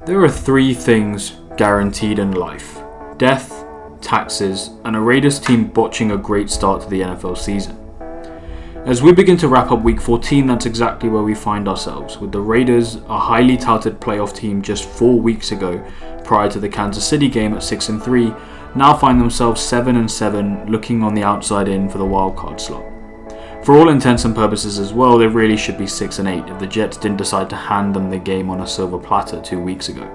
There are three things guaranteed in life: death, taxes, and a Raiders team botching a great start to the NFL season. As we begin to wrap up week 14, that's exactly where we find ourselves, with the Raiders, a highly touted playoff team just 4 weeks ago, prior to the Kansas City game at 6-3, now find themselves 7-7, looking on the outside in for the wildcard slot. For all intents and purposes as well, they really should be 6-8 if the Jets didn't decide to hand them the game on a silver platter 2 weeks ago.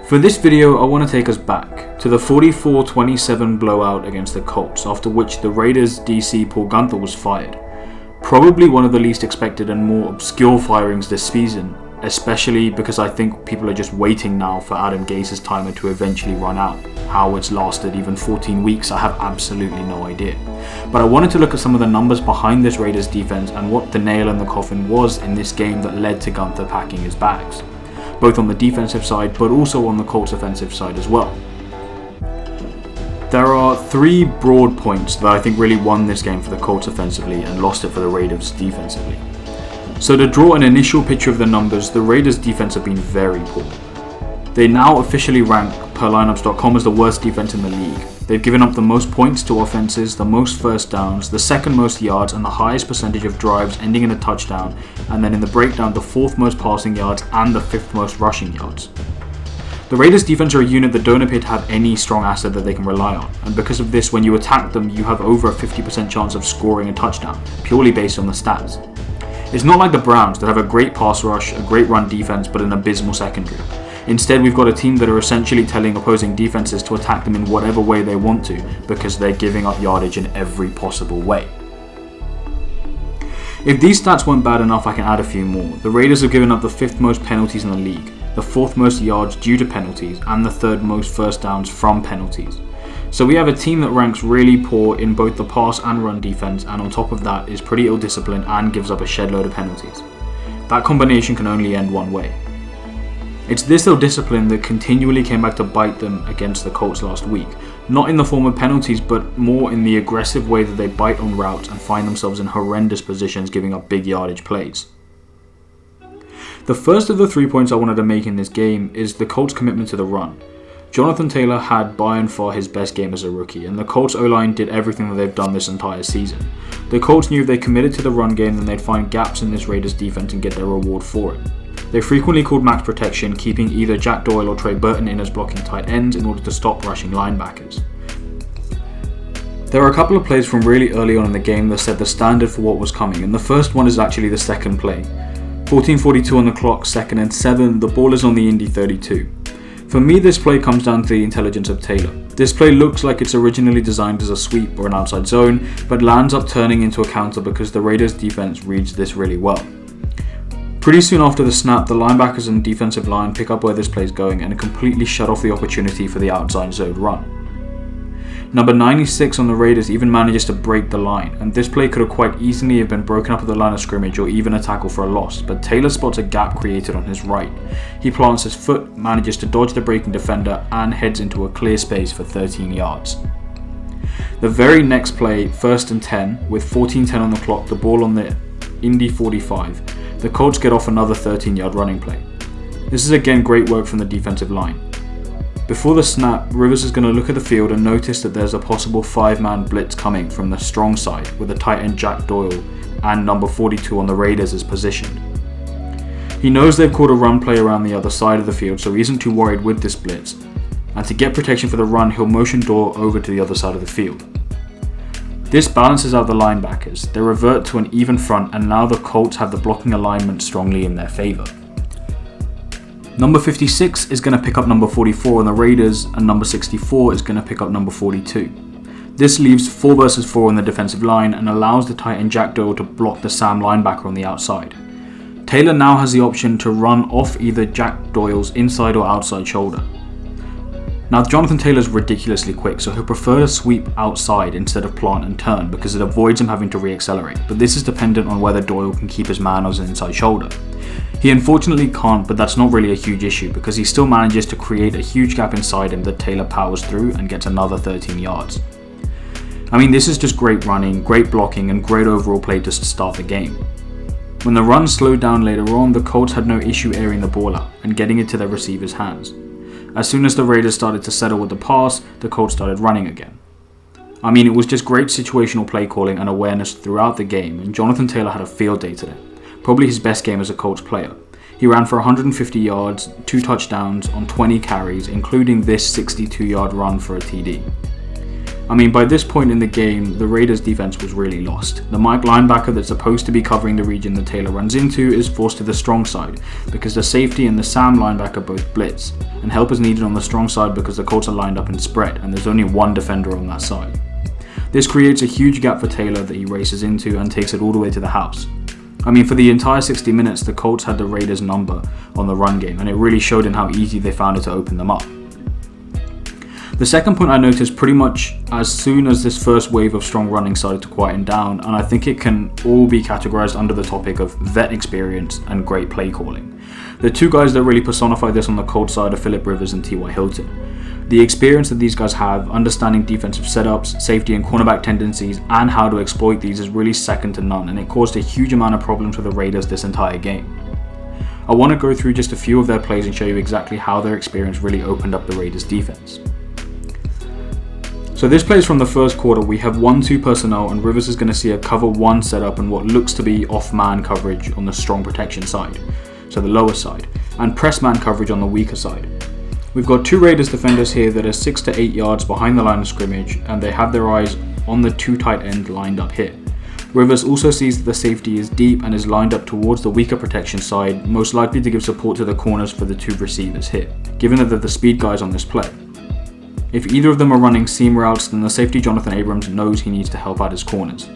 For this video, I want to take us back to the 44-27 blowout against the Colts, after which the Raiders' DC Paul Guenther was fired. Probably one of the least expected and more obscure firings this season, especially because I think people are just waiting now for Adam Gase's timer to eventually run out. How it's lasted even 14 weeks, I have absolutely no idea. But I wanted to look at some of the numbers behind this Raiders defense and what the nail in the coffin was in this game that led to Guenther packing his bags, both on the defensive side but also on the Colts offensive side as well. There are three broad points that I think really won this game for the Colts offensively and lost it for the Raiders defensively. So to draw an initial picture of the numbers, the Raiders defense have been very poor. They now officially rank per lineups.com as the worst defense in the league. They've given up the most points to offenses, the most first downs, the second most yards, and the highest percentage of drives ending in a touchdown, and then in the breakdown the fourth most passing yards and the fifth most rushing yards. The Raiders defense are a unit that don't appear to have any strong asset that they can rely on, and because of this, when you attack them, you have over a 50% chance of scoring a touchdown, purely based on the stats. It's not like the Browns that have a great pass rush, a great run defense, but an abysmal secondary. Instead, we've got a team that are essentially telling opposing defenses to attack them in whatever way they want to, because they're giving up yardage in every possible way. If these stats weren't bad enough, I can add a few more. The Raiders have given up the fifth most penalties in the league, the fourth most yards due to penalties, and the third most first downs from penalties. So we have a team that ranks really poor in both the pass and run defense, and on top of that is pretty ill-disciplined and gives up a shed load of penalties. That combination can only end one way. It's this ill-discipline that continually came back to bite them against the Colts last week, not in the form of penalties, but more in the aggressive way that they bite on routes and find themselves in horrendous positions giving up big yardage plays. The first of the 3 points I wanted to make in this game is the Colts' commitment to the run. Jonathan Taylor had by and far his best game as a rookie, and the Colts O-line did everything that they've done this entire season. The Colts knew if they committed to the run game, then they'd find gaps in this Raiders defense and get their reward for it. They frequently called max protection, keeping either Jack Doyle or Trey Burton in as blocking tight ends in order to stop rushing linebackers. There are a couple of plays from really early on in the game that set the standard for what was coming, and the first one is actually the second play. 14:42 on the clock, 2nd and 7, the ball is on the Indy 32. For me, this play comes down to the intelligence of Taylor. This play looks like it's originally designed as a sweep or an outside zone, but lands up turning into a counter because the Raiders defense reads this really well. Pretty soon after the snap, the linebackers and defensive line pick up where this play is going and completely shut off the opportunity for the outside zone run. Number 96 on the Raiders even manages to break the line, and this play could have quite easily have been broken up at the line of scrimmage or even a tackle for a loss, but Taylor spots a gap created on his right. He plants his foot, manages to dodge the breaking defender, and heads into a clear space for 13 yards. The very next play, 1st and 10, with 14:10 on the clock, the ball on the Indy 45, the Colts get off another 13-yard running play. This is again great work from the defensive line. Before the snap, Rivers is going to look at the field and notice that there's a possible 5-man blitz coming from the strong side with the tight end Jack Doyle and number 42 on the Raiders is positioned. He knows they've called a run play around the other side of the field, so he isn't too worried with this blitz, and to get protection for the run, he'll motion Doyle over to the other side of the field. This balances out the linebackers. They revert to an even front, and now the Colts have the blocking alignment strongly in their favour. Number 56 is going to pick up number 44 on the Raiders, and number 64 is going to pick up number 42. This leaves 4 versus 4 on the defensive line and allows the tight end Jack Doyle to block the Sam linebacker on the outside. Taylor now has the option to run off either Jack Doyle's inside or outside shoulder. Now Jonathan Taylor's ridiculously quick, so he'll prefer to sweep outside instead of plant and turn because it avoids him having to re-accelerate, but this is dependent on whether Doyle can keep his man on his inside shoulder. He unfortunately can't, but that's not really a huge issue because he still manages to create a huge gap inside him that Taylor powers through and gets another 13 yards. I mean, this is just great running, great blocking, and great overall play to start the game. When the run slowed down later on, the Colts had no issue airing the ball out and getting it to their receivers' hands. As soon as the Raiders started to settle with the pass, the Colts started running again. I mean, it was just great situational play calling and awareness throughout the game, and Jonathan Taylor had a field day today. Probably his best game as a Colts player. He ran for 150 yards, 2 touchdowns on 20 carries, including this 62-yard run for a TD. I mean, by this point in the game, the Raiders' defense was really lost. The Mype linebacker that's supposed to be covering the region that Taylor runs into is forced to the strong side because the safety and the Sam linebacker both blitz, and help is needed on the strong side because the Colts are lined up in spread and there's only one defender on that side. This creates a huge gap for Taylor that he races into and takes it all the way to the house. I mean, for the entire 60 minutes, the Colts had the Raiders' number on the run game, and it really showed in how easy they found it to open them up. The second point I noticed pretty much as soon as this first wave of strong running started to quieten down, and I think it can all be categorized under the topic of vet experience and great play calling. The two guys that really personify this on the Colts side are Philip Rivers and T.Y. Hilton. The experience that these guys have, understanding defensive setups, safety and cornerback tendencies, and how to exploit these is really second to none, and it caused a huge amount of problems for the Raiders this entire game. I want to go through just a few of their plays and show you exactly how their experience really opened up the Raiders' defense. So this play is from the first quarter. We have 1-2 personnel, and Rivers is going to see a cover 1 setup and what looks to be off-man coverage on the strong protection side, so the lower side, and press man coverage on the weaker side. We've got 2 Raiders defenders here that are 6 to 8 yards behind the line of scrimmage, and they have their eyes on the 2 tight end lined up here. Rivers also sees that the safety is deep and is lined up towards the weaker protection side, most likely to give support to the corners for the 2 receivers here, given that they're the speed guys on this play. If either of them are running seam routes, then the safety Jonathan Abrams knows he needs to help out his corners.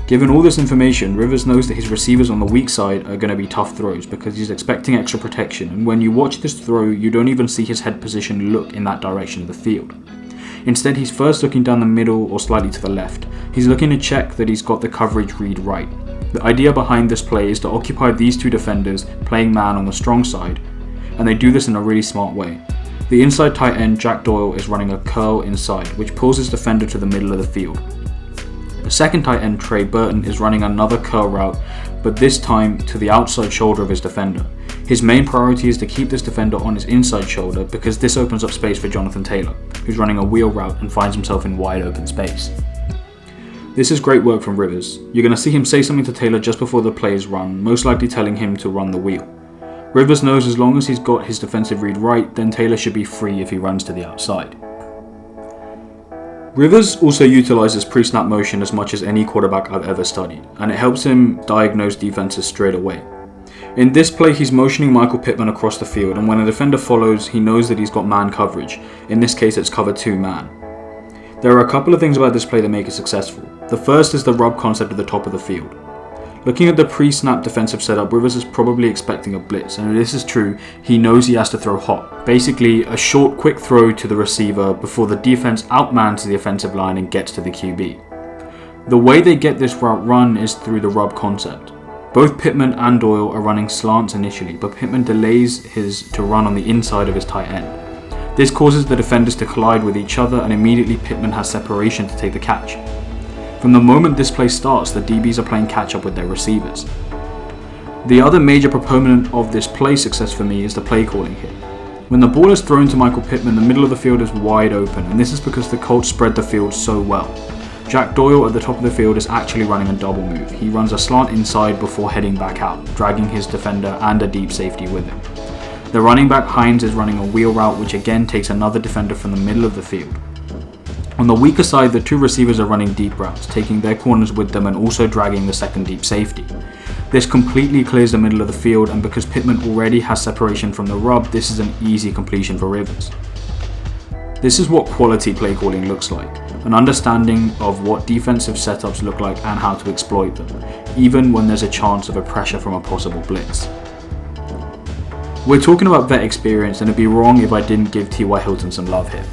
Given all this information, Rivers knows that his receivers on the weak side are going to be tough throws because he's expecting extra protection, and when you watch this throw, you don't even see his head position look in that direction of the field. Instead, he's first looking down the middle or slightly to the left. He's looking to check that he's got the coverage read right. The idea behind this play is to occupy these 2 defenders playing man on the strong side, and they do this in a really smart way. The inside tight end Jack Doyle is running a curl inside, which pulls his defender to the middle of the field. The second tight end Trey Burton is running another curl route, but this time to the outside shoulder of his defender. His main priority is to keep this defender on his inside shoulder because this opens up space for Jonathan Taylor, who's running a wheel route and finds himself in wide open space. This is great work from Rivers. You're going to see him say something to Taylor just before the play is run, most likely telling him to run the wheel. Rivers knows as long as he's got his defensive read right, then Taylor should be free if he runs to the outside. Rivers also utilizes pre-snap motion as much as any quarterback I've ever studied, and it helps him diagnose defenses straight away. In this play, he's motioning Michael Pittman across the field, and when a defender follows, he knows that he's got man coverage. In this case, it's cover 2 man. There are a couple of things about this play that make it successful. The first is the rub concept at the top of the field. Looking at the pre-snap defensive setup, Rivers is probably expecting a blitz, and if this is true, he knows he has to throw hot. Basically, a short, quick throw to the receiver before the defense outmans the offensive line and gets to the QB. The way they get this route run is through the rub concept. Both Pittman and Doyle are running slants initially, but Pittman delays his to run on the inside of his tight end. This causes the defenders to collide with each other, and immediately Pittman has separation to take the catch. From the moment this play starts, the DBs are playing catch up with their receivers. The other major proponent of this play success for me is the play calling here. When the ball is thrown to Michael Pittman, the middle of the field is wide open, and this is because the Colts spread the field so well. Jack Doyle at the top of the field is actually running a double move. He runs a slant inside before heading back out, dragging his defender and a deep safety with him. The running back Hines is running a wheel route, which again takes another defender from the middle of the field. On the weaker side, the 2 receivers are running deep routes, taking their corners with them and also dragging the second deep safety. This completely clears the middle of the field, and because Pittman already has separation from the rub, this is an easy completion for Rivers. This is what quality play calling looks like, an understanding of what defensive setups look like and how to exploit them, even when there's a chance of a pressure from a possible blitz. We're talking about vet experience, and it'd be wrong if I didn't give T.Y. Hilton some love here.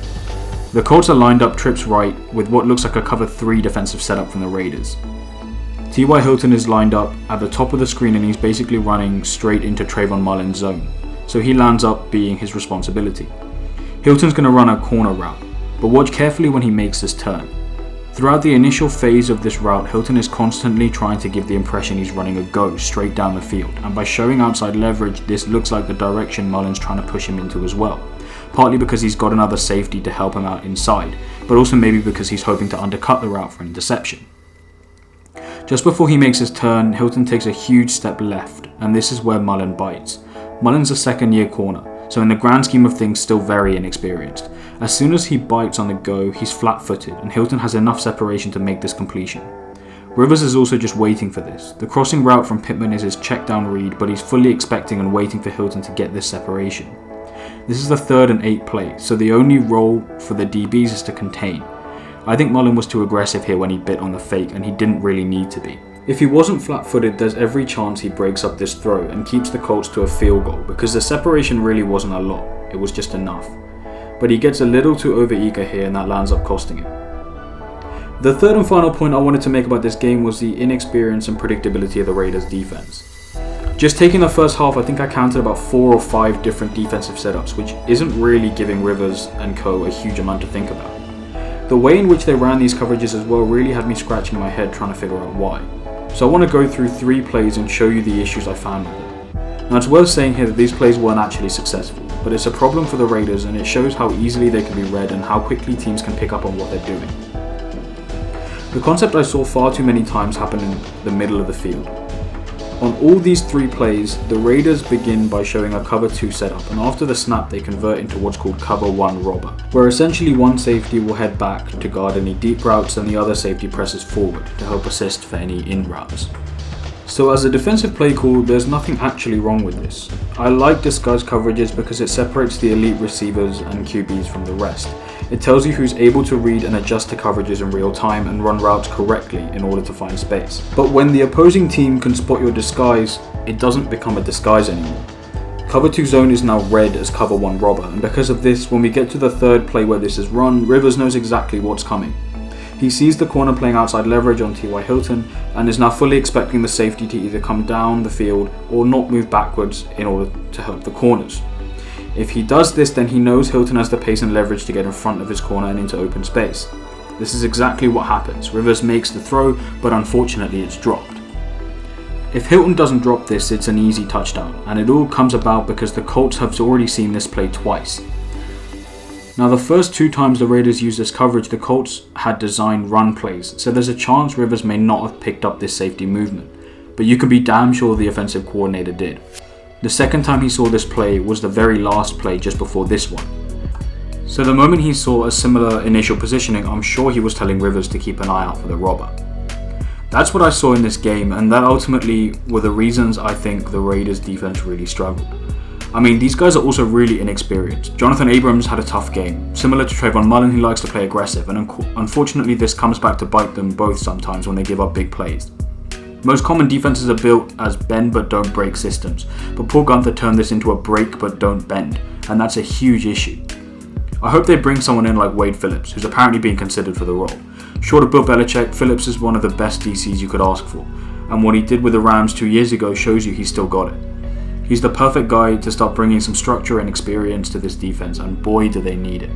The Colts are lined up trips right with what looks like a cover 3 defensive setup from the Raiders. T.Y. Hilton is lined up at the top of the screen, and he's basically running straight into Trayvon Mullen's zone, so he lands up being his responsibility. Hilton's going to run a corner route, but watch carefully when he makes this turn. Throughout the initial phase of this route, Hilton is constantly trying to give the impression he's running a go straight down the field, and by showing outside leverage, this looks like the direction Mullen's trying to push him into as well. Partly because he's got another safety to help him out inside, but also maybe because he's hoping to undercut the route for an interception. Just before he makes his turn, Hilton takes a huge step left, and this is where Mullen bites. Mullen's a second-year corner, so in the grand scheme of things still very inexperienced. As soon as he bites on the go, he's flat-footed, and Hilton has enough separation to make this completion. Rivers is also just waiting for this. The crossing route from Pittman is his check-down read, but he's fully expecting and waiting for Hilton to get this separation. This is the 3rd and 8 play, so the only role for the DBs is to contain. I think Mullen was too aggressive here when he bit on the fake, and he didn't really need to be. If he wasn't flat-footed, there's every chance he breaks up this throw and keeps the Colts to a field goal, because the separation really wasn't a lot, it was just enough. But he gets a little too overeager here, and that lands up costing him. The third and final point I wanted to make about this game was the inexperience and predictability of the Raiders' defense. Just taking the first half, I think I counted about 4 or 5 different defensive setups, which isn't really giving Rivers and co a huge amount to think about. The way in which they ran these coverages as well really had me scratching my head trying to figure out why. So I want to go through 3 plays and show you the issues I found with them. Now it's worth saying here that these plays weren't actually successful, but it's a problem for the Raiders, and it shows how easily they can be read and how quickly teams can pick up on what they're doing. The concept I saw far too many times happen in the middle of the field. On all these 3 plays, the Raiders begin by showing a cover 2 setup, and after the snap they convert into what's called cover 1 robber, where essentially one safety will head back to guard any deep routes and the other safety presses forward to help assist for any in routes. So as a defensive play call, there's nothing actually wrong with this. I like disguise coverages because it separates the elite receivers and QBs from the rest. It tells you who's able to read and adjust to coverages in real time and run routes correctly in order to find space. But when the opposing team can spot your disguise, it doesn't become a disguise anymore. Cover 2 zone is now read as cover 1 robber, and because of this, when we get to the 3rd play where this is run, Rivers knows exactly what's coming. He sees the corner playing outside leverage on T.Y. Hilton and is now fully expecting the safety to either come down the field or not move backwards in order to help the corners. If he does this, then he knows Hilton has the pace and leverage to get in front of his corner and into open space. This is exactly what happens. Rivers makes the throw, but unfortunately it's dropped. If Hilton doesn't drop this, it's an easy touchdown, and it all comes about because the Colts have already seen this play twice. Now the first 2 times the Raiders used this coverage, the Colts had designed run plays, so there's a chance Rivers may not have picked up this safety movement, but you can be damn sure the offensive coordinator did. The second time he saw this play was the very last play just before this one. So the moment he saw a similar initial positioning, I'm sure he was telling Rivers to keep an eye out for the robber. That's what I saw in this game, and that ultimately were the reasons I think the Raiders defense really struggled. I mean, these guys are also really inexperienced. Jonathan Abrams had a tough game. Similar to Trayvon Mullen, he likes to play aggressive, and unfortunately this comes back to bite them both sometimes when they give up big plays. Most common defenses are built as bend but don't break systems, but Paul Guenther turned this into a break but don't bend, and that's a huge issue. I hope they bring someone in like Wade Phillips, who's apparently being considered for the role. Short of Bill Belichick, Phillips is one of the best DCs you could ask for, and what he did with the Rams 2 years ago shows you he's still got it. He's the perfect guy to start bringing some structure and experience to this defense, and boy do they need it.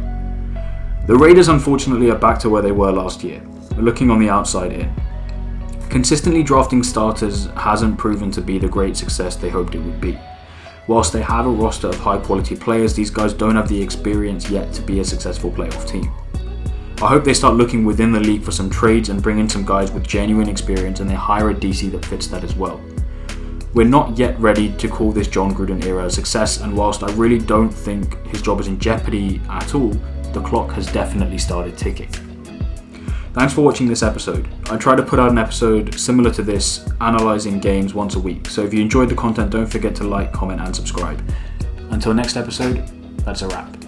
The Raiders unfortunately are back to where they were last year, looking on the outside in. Consistently drafting starters hasn't proven to be the great success they hoped it would be. Whilst they have a roster of high quality players, these guys don't have the experience yet to be a successful playoff team. I hope they start looking within the league for some trades and bring in some guys with genuine experience, and they hire a DC that fits that as well. We're not yet ready to call this John Gruden era a success, and whilst I really don't think his job is in jeopardy at all, the clock has definitely started ticking. Thanks for watching this episode. I try to put out an episode similar to this, analysing games once a week, so if you enjoyed the content, don't forget to like, comment and subscribe. Until next episode, that's a wrap.